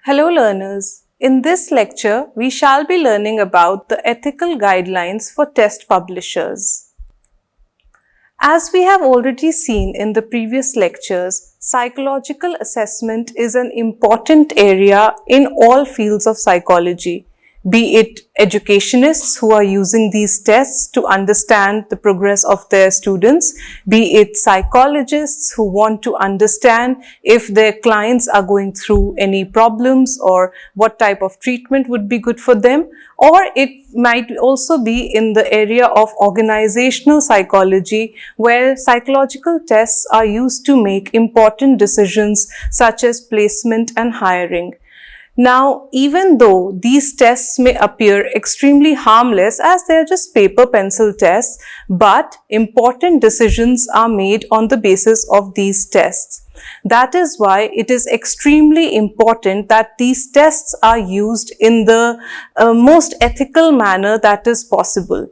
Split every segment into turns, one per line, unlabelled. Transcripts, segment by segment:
Hello learners, in this lecture we shall be learning about the ethical guidelines for test publishers. As we have already seen in the previous lectures, psychological assessment is an important area in all fields of psychology, be it educationists who are using these tests to understand the progress of their students, be it psychologists who want to understand if their clients are going through any problems or what type of treatment would be good for them, or it might also be in the area of organizational psychology where psychological tests are used to make important decisions such as placement and hiring. Now, even though these tests may appear extremely harmless as they are just paper pencil tests, but important decisions are made on the basis of these tests. That is why it is extremely important that these tests are used in the most ethical manner that is possible.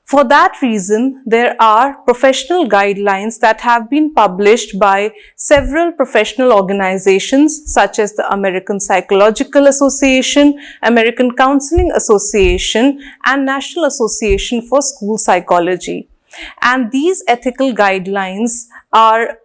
For that reason, there are professional guidelines that have been published by several professional organizations such as the American Psychological Association, American Counseling Association, and National Association for School Psychology. And these ethical guidelines are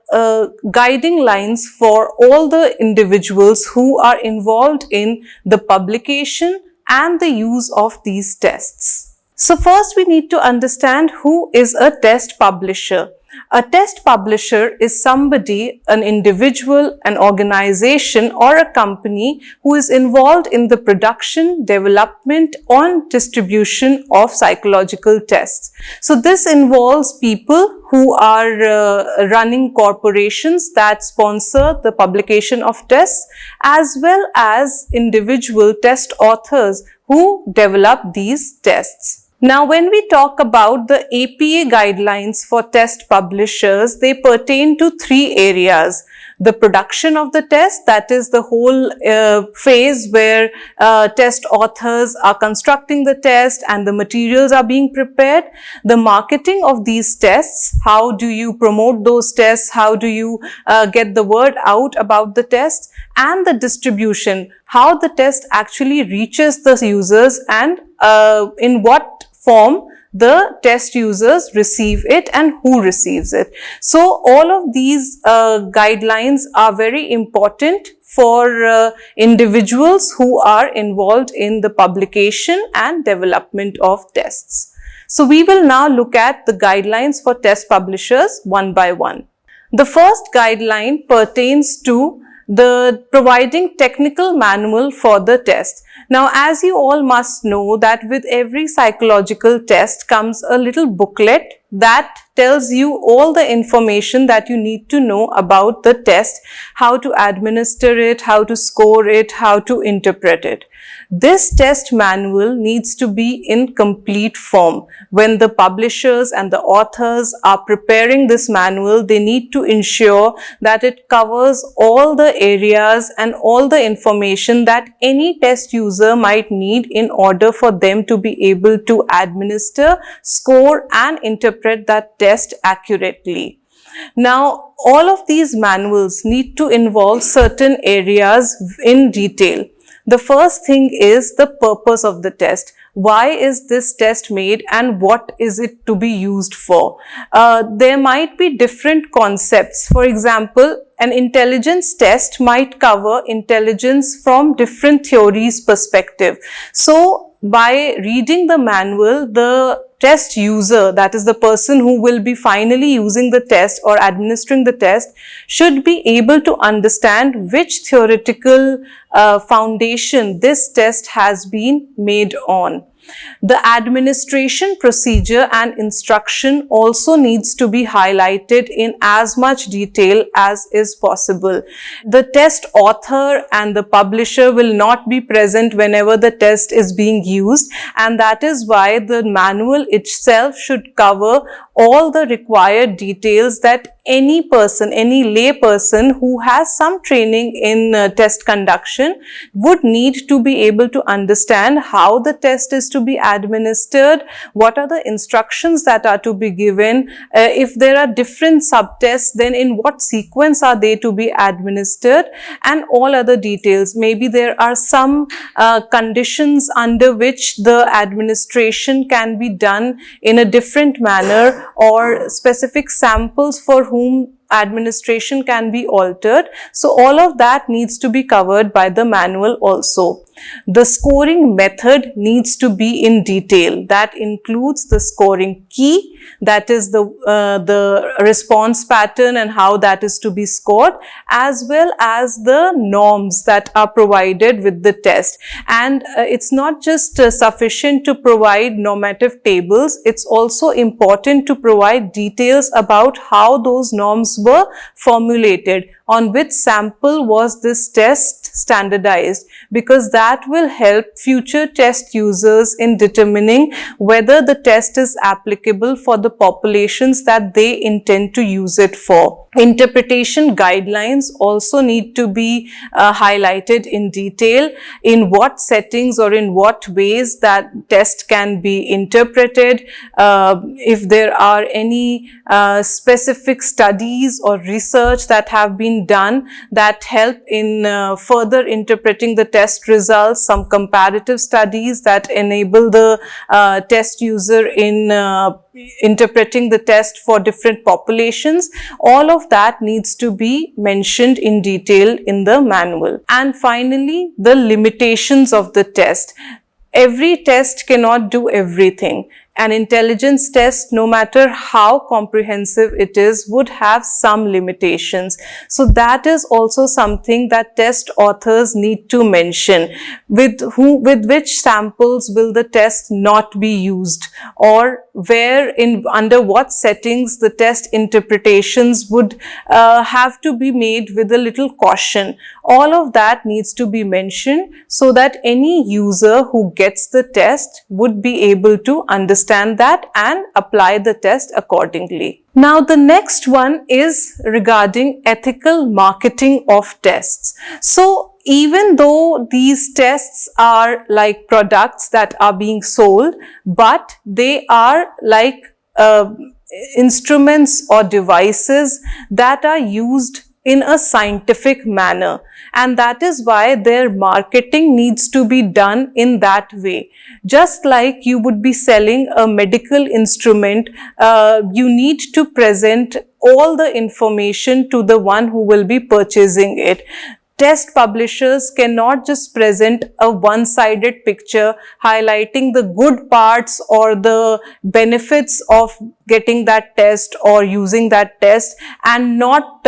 guiding lines for all the individuals who are involved in the publication and the use of these tests. So first we need to understand who is a test publisher. A test publisher is somebody, an individual, an organization or a company who is involved in the production, development or distribution of psychological tests. So this involves people who are running corporations that sponsor the publication of tests, as well as individual test authors who develop these tests. Now, when we talk about the APA guidelines for test publishers, they pertain to three areas. The production of the test, that is the whole phase where test authors are constructing the test and the materials are being prepared. The marketing of these tests, how do you promote those tests, how do you get the word out about the test, and the distribution, how the test actually reaches the users and in what form the test users receive it and who receives it. So all of these guidelines are very important for individuals who are involved in the publication and development of tests. So we will now look at the guidelines for test publishers one by one. The first guideline pertains to the providing technical manual for the test. Now, as you all must know that with every psychological test comes a little booklet that tells you all the information that you need to know about the test, how to administer it, how to score it, how to interpret it. This test manual needs to be in complete form. When the publishers and the authors are preparing this manual, they need to ensure that it covers all the areas and all the information that any test user might need in order for them to be able to administer, score and interpret that test accurately. Now, all of these manuals need to involve certain areas in detail. The first thing is the purpose of the test. Why is this test made and what is it to be used for? There might be different concepts. For example, an intelligence test might cover intelligence from different theories perspective. So, by reading the manual, the test user, that is the person who will be finally using the test or administering the test, should be able to understand which theoretical foundation this test has been made on. The administration procedure and instruction also needs to be highlighted in as much detail as is possible. The test author and the publisher will not be present whenever the test is being used, and that is why the manual itself should cover all the required details that any person, any lay person who has some training in test conduction would need to be able to understand how the test is to be administered, what are the instructions that are to be given, if there are different subtests, then in what sequence are they to be administered, and all other details. Maybe there are some conditions under which the administration can be done in a different manner, or specific samples for whom administration can be altered. So all of that needs to be covered by the manual also. The scoring method needs to be in detail. That includes the scoring key, that is the response pattern and how that is to be scored, as well as the norms that are provided with the test. And it's not just sufficient to provide normative tables, it's also important to provide details about how those norms were formulated, on which sample was this test standardized, because that will help future test users in determining whether the test is applicable for the populations that they intend to use it for. Interpretation guidelines also need to be highlighted in detail, in what settings or in what ways that test can be interpreted, if there are any specific studies or research that have been done that help in further interpreting the test results, some comparative studies that enable the test user in interpreting the test for different populations. All of that needs to be mentioned in detail in the manual. And finally, the limitations of the test. Every test cannot do everything. An intelligence test, no matter how comprehensive it is, would have some limitations. So that is also something that test authors need to mention. With which samples will the test not be used, or under what settings the test interpretations would have to be made with a little caution. All of that needs to be mentioned so that any user who gets the test would be able to understand that and apply the test accordingly. Now, the next one is regarding ethical marketing of tests. So, even though these tests are like products that are being sold, but they are like instruments or devices that are used in a scientific manner, and that is why their marketing needs to be done in that way. Just like you would be selling a medical instrument, you need to present all the information to the one who will be purchasing it. Test publishers cannot just present a one-sided picture highlighting the good parts or the benefits of getting that test or using that test, and not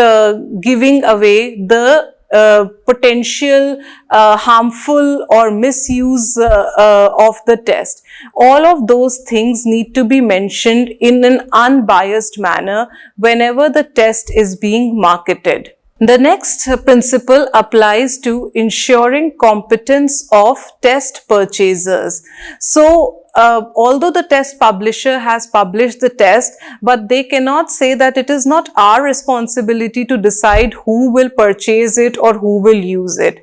giving away the potential harmful or misuse of the test. All of those things need to be mentioned in an unbiased manner whenever the test is being marketed. The next principle applies to ensuring competence of test purchasers. So, although the test publisher has published the test, but they cannot say that it is not our responsibility to decide who will purchase it or who will use it.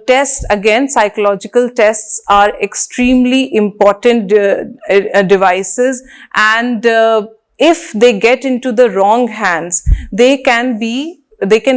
Tests, again, psychological tests are extremely important devices, and if they get into the wrong hands, they can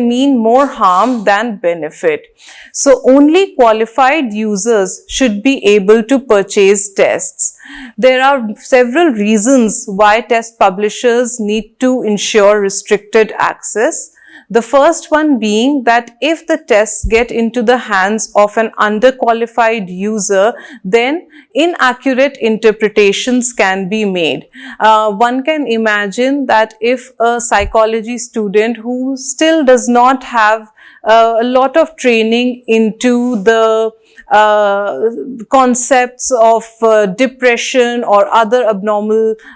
mean more harm than benefit. So only qualified users should be able to purchase tests. There are several reasons why test publishers need to ensure restricted access. The first one being that if the tests get into the hands of an underqualified user, then inaccurate interpretations can be made. One can imagine that if a psychology student who still does not have a lot of training into the concepts of depression or other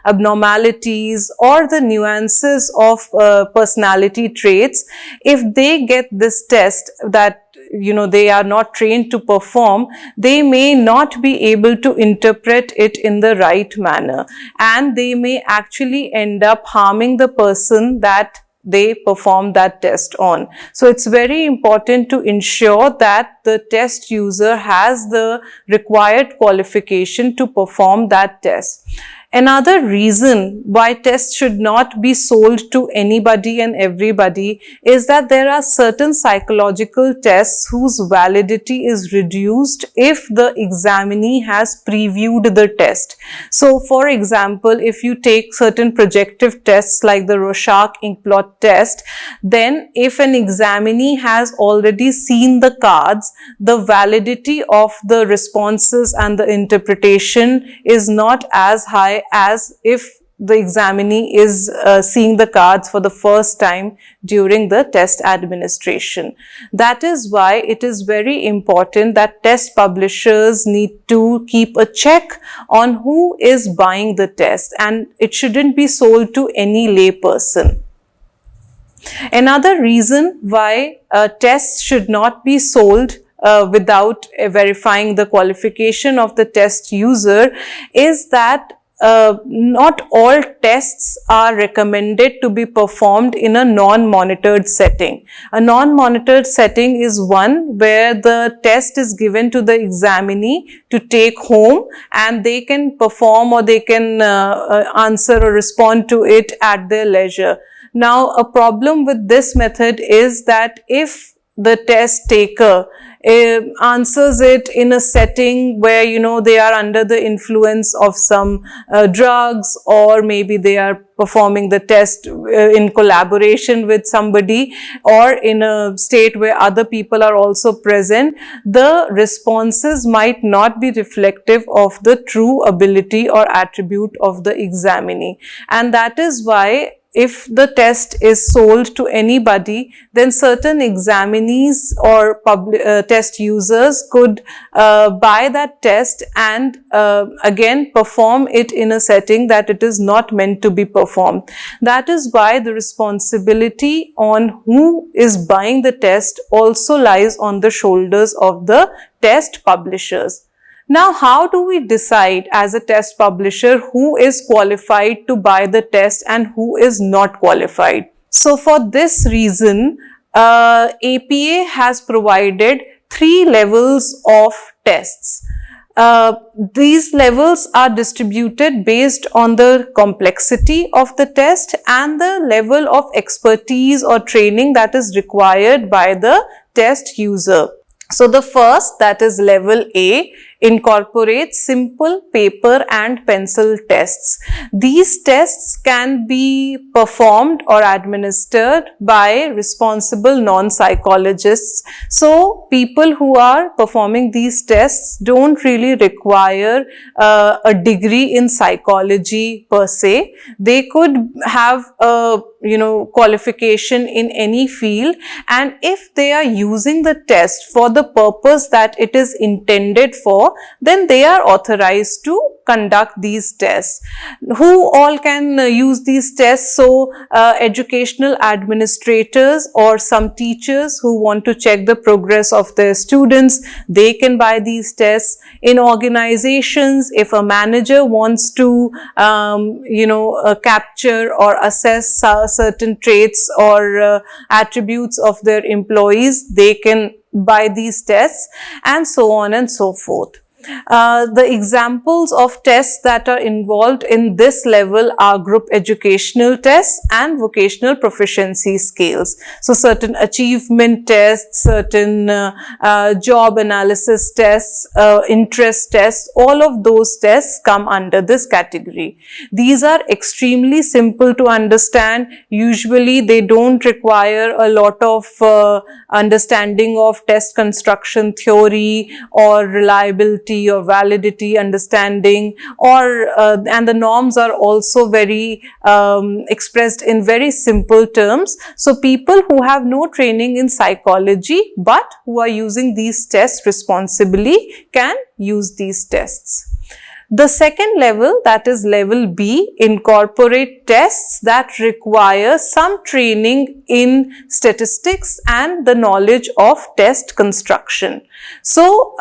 abnormalities or the nuances of personality traits, if they get this test that they are not trained to perform, they may not be able to interpret it in the right manner, and they may actually end up harming the person that they perform that test on. So it's very important to ensure that the test user has the required qualification to perform that test. Another reason why tests should not be sold to anybody and everybody is that there are certain psychological tests whose validity is reduced if the examinee has previewed the test. So, for example, if you take certain projective tests like the Rorschach inkblot test, then if an examinee has already seen the cards, the validity of the responses and the interpretation is not as high as if the examinee is seeing the cards for the first time during the test administration. That is why it is very important that test publishers need to keep a check on who is buying the test, and it shouldn't be sold to any lay person. Another reason why tests should not be sold without verifying the qualification of the test user is that not all tests are recommended to be performed in a non-monitored setting. A non-monitored setting is one where the test is given to the examinee to take home, and they can perform or they can answer or respond to it at their leisure. Now, a problem with this method is that if the test taker answers it in a setting where they are under the influence of some drugs, or maybe they are performing the test in collaboration with somebody, or in a state where other people are also present, the responses might not be reflective of the true ability or attribute of the examinee. And that is why if the test is sold to anybody, then certain examinees or test users could buy that test and again perform it in a setting that it is not meant to be performed. That is why the responsibility on who is buying the test also lies on the shoulders of the test publishers. Now, how do we decide as a test publisher who is qualified to buy the test and who is not qualified? So, for this reason, APA has provided 3 levels of tests. These levels are distributed based on the complexity of the test and the level of expertise or training that is required by the test user. So, the first, that is level A, incorporates simple paper and pencil tests. These tests can be performed or administered by responsible non-psychologists. So, people who are performing these tests don't really require a degree in psychology per se. They could have a qualification in any field, and if they are using the test for the purpose that it is intended for, then they are authorized to conduct these tests. Who all can use these tests? So, educational administrators or some teachers who want to check the progress of their students, they can buy these tests. In organizations, if a manager wants to capture or assess certain traits or attributes of their employees, they can buy these tests, and so on and so forth. The examples of tests that are involved in this level are group educational tests and vocational proficiency scales. So, certain achievement tests, certain job analysis tests, interest tests, all of those tests come under this category. These are extremely simple to understand. Usually, they don't require a lot of understanding of test construction theory or reliability quality or validity understanding, or and the norms are also very expressed in very simple terms. So people who have no training in psychology but who are using these tests responsibly can use these tests. The second level, that is level B, incorporate tests that require some training in statistics and the knowledge of test construction. So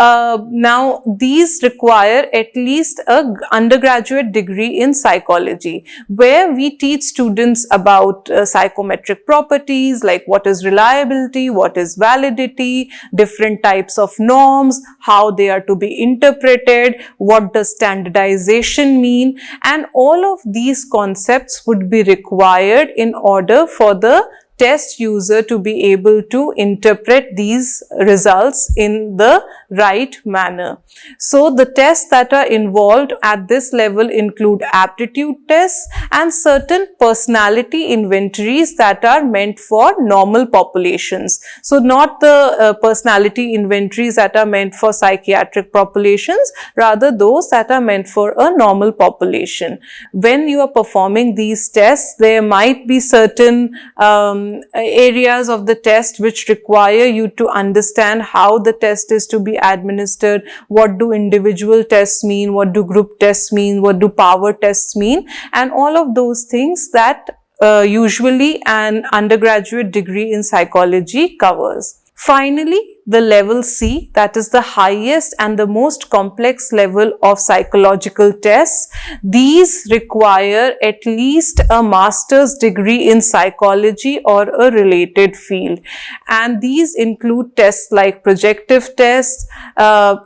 now these require at least an undergraduate degree in psychology, where we teach students about psychometric properties like what is reliability, what is validity, different types of norms, how they are to be interpreted, what does standardization mean, and all of these concepts would be required in order for the test user to be able to interpret these results in the right manner. So the tests that are involved at this level include aptitude tests and certain personality inventories that are meant for normal populations. So not the personality inventories that are meant for psychiatric populations, rather those that are meant for a normal population. When you are performing these tests, there might be certain areas of the test which require you to understand how the test is to be administered, what do individual tests mean, what do group tests mean, what do power tests mean, and all of those things that usually an undergraduate degree in psychology covers. Finally, the level C, that is the highest and the most complex level of psychological tests. These require at least a master's degree in psychology or a related field. And these include tests like projective tests,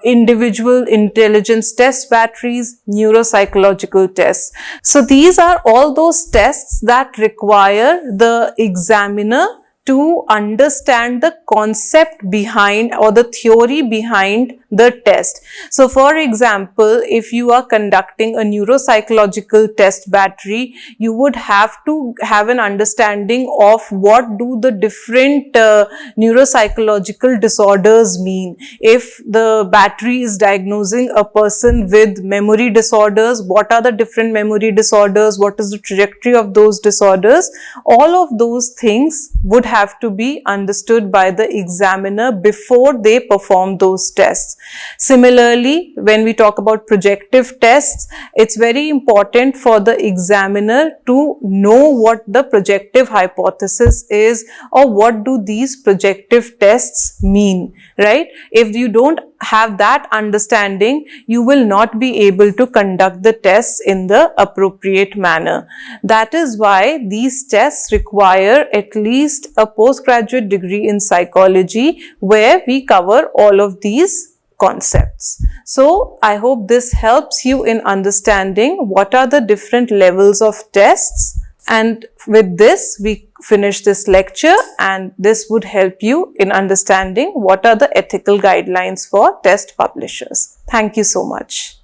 individual intelligence test batteries, neuropsychological tests. So these are all those tests that require the examiner to understand the concept behind or the theory behind the test. So for example, if you are conducting a neuropsychological test battery, you would have to have an understanding of what do the different neuropsychological disorders mean. If the battery is diagnosing a person with memory disorders, what are the different memory disorders, what is the trajectory of those disorders, all of those things would have to be understood by the examiner before they perform those tests. Similarly, when we talk about projective tests, it's very important for the examiner to know what the projective hypothesis is or what do these projective tests mean, right? If you don't have that understanding, you will not be able to conduct the tests in the appropriate manner. That is why these tests require at least a postgraduate degree in psychology where we cover all of these concepts. So I hope this helps you in understanding what are the different levels of tests, and with this we finish this lecture, and this would help you in understanding what are the ethical guidelines for test publishers. Thank you so much.